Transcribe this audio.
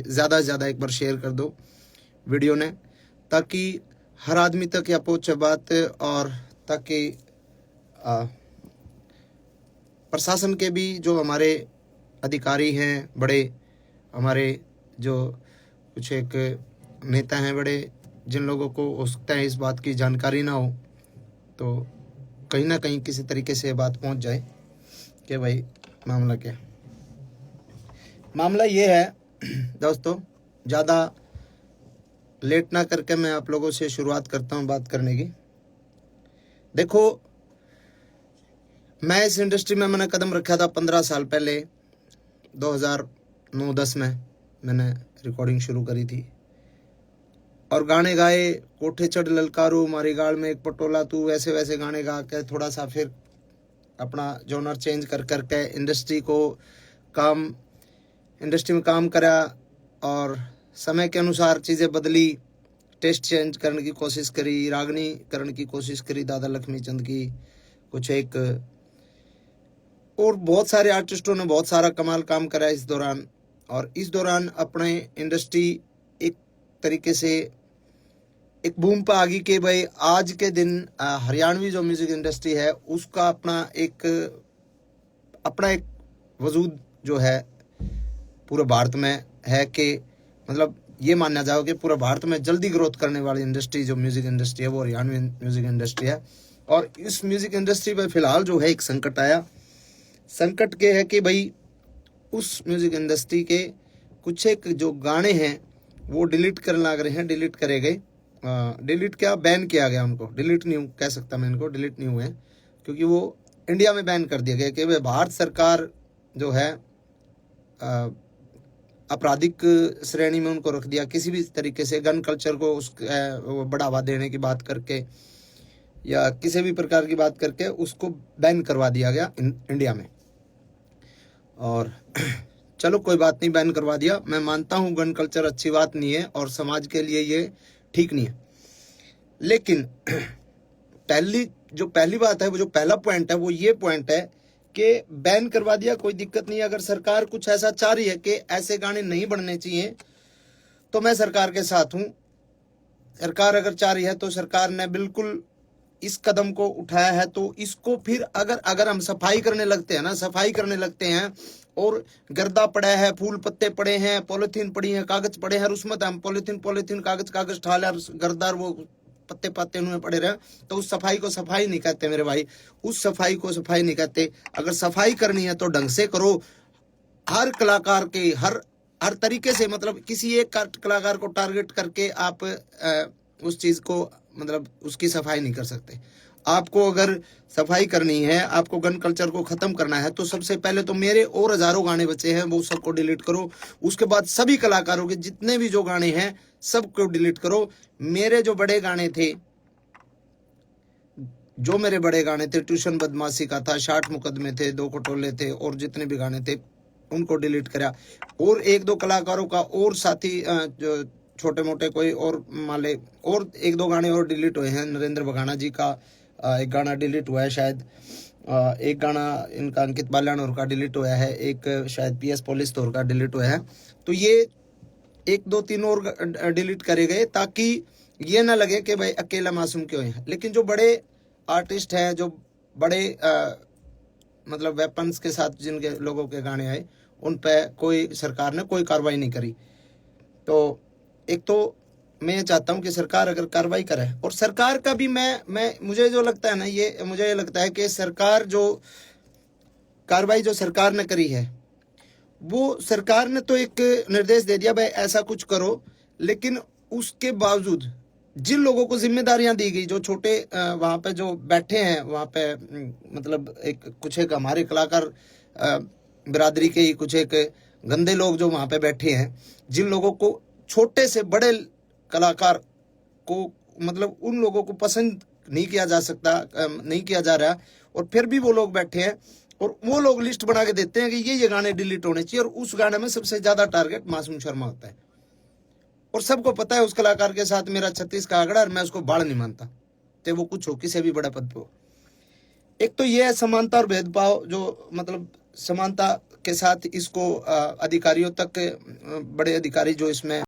ज़्यादा से ज़्यादा एक बार शेयर कर दो वीडियो ने, ताकि हर आदमी तक यह पहुँचे बात, और ताकि प्रशासन के भी जो हमारे अधिकारी हैं, बड़े हमारे जो कुछ एक नेता हैं बड़े, जिन लोगों को हो सकता है इस बात की जानकारी ना हो, तो कहीं ना कहीं किसी तरीके से बात पहुंच जाए कि भाई मामला क्या है। मामला ये है दोस्तों, ज़्यादा लेट ना करके मैं आप लोगों से शुरुआत करता हूं बात करने की। देखो, मैं इस इंडस्ट्री में मैंने कदम रखा था 15 साल पहले, 2009-10 में मैंने रिकॉर्डिंग शुरू करी थी, और गाने गाए, कोठे चढ़ ललकारू मारी गाल में एक पटोला तू, वैसे वैसे गाने गा के थोड़ा सा फिर अपना जॉनर चेंज कर करके इंडस्ट्री में काम करा, और समय के अनुसार चीज़ें बदली, टेस्ट चेंज करने की कोशिश करी, रागनी करने की कोशिश करी दादा लक्ष्मी चंद की, कुछ एक और बहुत सारे आर्टिस्टों ने बहुत सारा कमाल काम करा इस दौरान। और इस दौरान अपने इंडस्ट्री एक तरीके से एक बूम पर आ गई कि भाई आज के दिन हरियाणवी जो म्यूज़िक इंडस्ट्री है उसका अपना एक वजूद जो है पूरे भारत में है, कि मतलब ये मानना जाओ कि पूरे भारत में जल्दी ग्रोथ करने वाली इंडस्ट्री जो म्यूज़िक इंडस्ट्री है वो हरियाणवी म्यूज़िक इंडस्ट्री है। और इस म्यूज़िक इंडस्ट्री पर फिलहाल जो है एक संकट आया। संकट के है कि भाई उस म्यूज़िक इंडस्ट्री के कुछ एक जो गाने हैं वो डिलीट करने लग रहे हैं, डिलीट करे गए, डिलीट क्या, बैन किया गया उनको, डिलीट नहीं कह सकता मैं इनको, डिलीट नहीं हुए, क्योंकि वो इंडिया में बैन कर दिया गया कि भाई भारत सरकार जो है आपराधिक श्रेणी में उनको रख दिया, किसी भी तरीके से गन कल्चर को बढ़ावा देने की बात करके या किसी भी प्रकार की बात करके उसको बैन करवा दिया गया इंडिया में। और चलो कोई बात नहीं, बैन करवा दिया, मैं मानता हूँ गन कल्चर अच्छी बात नहीं है और समाज के लिए ये ठीक नहीं है, लेकिन पहली बात है, वो जो पहला पॉइंट है वो ये पॉइंट है कि बैन करवा दिया, कोई दिक्कत नहीं है। अगर सरकार कुछ ऐसा चाह रही है कि ऐसे गाने नहीं बनने चाहिए तो मैं सरकार के साथ हूँ। सरकार अगर चाह रही है तो सरकार ने बिल्कुल इस कदम को उठाया है, तो इसको फिर अगर हम सफाई करने लगते हैं और गर्दा पड़ा है, फूल पत्ते पड़े हैं, पॉलिथीन पड़ी है, कागज पड़े हैं, और उसमें हम पॉलिथीन कागज ठाल और गर्दार वो पत्ते पत्ते उनमें पड़े रहे, तो उस सफाई को सफाई नहीं कहते मेरे भाई, उस सफाई को सफाई नहीं कहते। अगर सफाई करनी है तो ढंग से करो, हर कलाकार के हर तरीके से, मतलब किसी एक कलाकार को टारगेट करके आप उस चीज को मतलब उसकी सफाई नहीं कर सकते। आपको अगर सफाई करनी है, आपको गन कल्चर को खत्म करना है, तो सबसे पहले तो मेरे और हजारों गाने बचे हैं वो सबको डिलीट करो। उसके बाद सभी कलाकारों के जितने भी जो गाने हैं सबको डिलीट करो। मेरे बड़े गाने थे, ट्यूशन बदमाशी का था, 60 मुकदमे थे, 2 खटोले थे, और जितने भी गाने थे उनको डिलीट करा। और 1-2 कलाकारों का और साथी जो छोटे मोटे कोई और माले और 1-2 गाने और डिलीट हुए हैं। नरेंद्र बघाना जी का एक गाना डिलीट हुआ है शायद, एक गाना इनका अंकित बाल्यानोर का डिलीट हुआ है, एक शायद PS पुलिस तौर का डिलीट हुआ है। तो ये 1-2-3 और डिलीट करे गए ताकि ये ना लगे कि भाई अकेला मासूम क्यों है। लेकिन जो बड़े आर्टिस्ट हैं, जो बड़े मतलब वेपन्स के साथ जिनके लोगों के गाने आए, उन पे कोई सरकार ने कोई कार्रवाई नहीं करी। तो एक तो मैं ये चाहता हूं कि सरकार अगर कार्रवाई करे, और सरकार का भी मुझे जो लगता है ना, मुझे ये लगता है कि सरकार जो कार्रवाई जो सरकार ने करी है, वो सरकार ने तो एक निर्देश दे दिया भाई ऐसा कुछ करो, लेकिन उसके बावजूद जिन लोगों को जिम्मेदारियां दी गई, जो छोटे वहां पे जो बैठे हैं वहां पे, मतलब कुछ एक हमारे कलाकार बिरादरी के ही कुछ एक गंदे लोग जो वहां पे बैठे हैं, जिन लोगों को छोटे से बड़े कलाकार को, मतलब उन लोगों को पसंद नहीं किया जा सकता, नहीं किया जा रहा, और फिर भी वो लोग बैठे हैं और वो लोग लिस्ट बना के देते हैं कि ये गाने डिलीट होने चाहिए, और उस गाने में सबसे ज्यादा टारगेट मासूम शर्मा होता है। और सबको पता है उस कलाकार के साथ मेरा 36 का आंकड़ा, और मैं उसको बाढ़ नहीं मानता, चाहे वो कुछ हो, किसी भी बड़े पद पे हो। एक तो ये है समानता और भेदभाव, जो मतलब समानता के साथ इसको अधिकारियों तक बड़े अधिकारी जो इसमें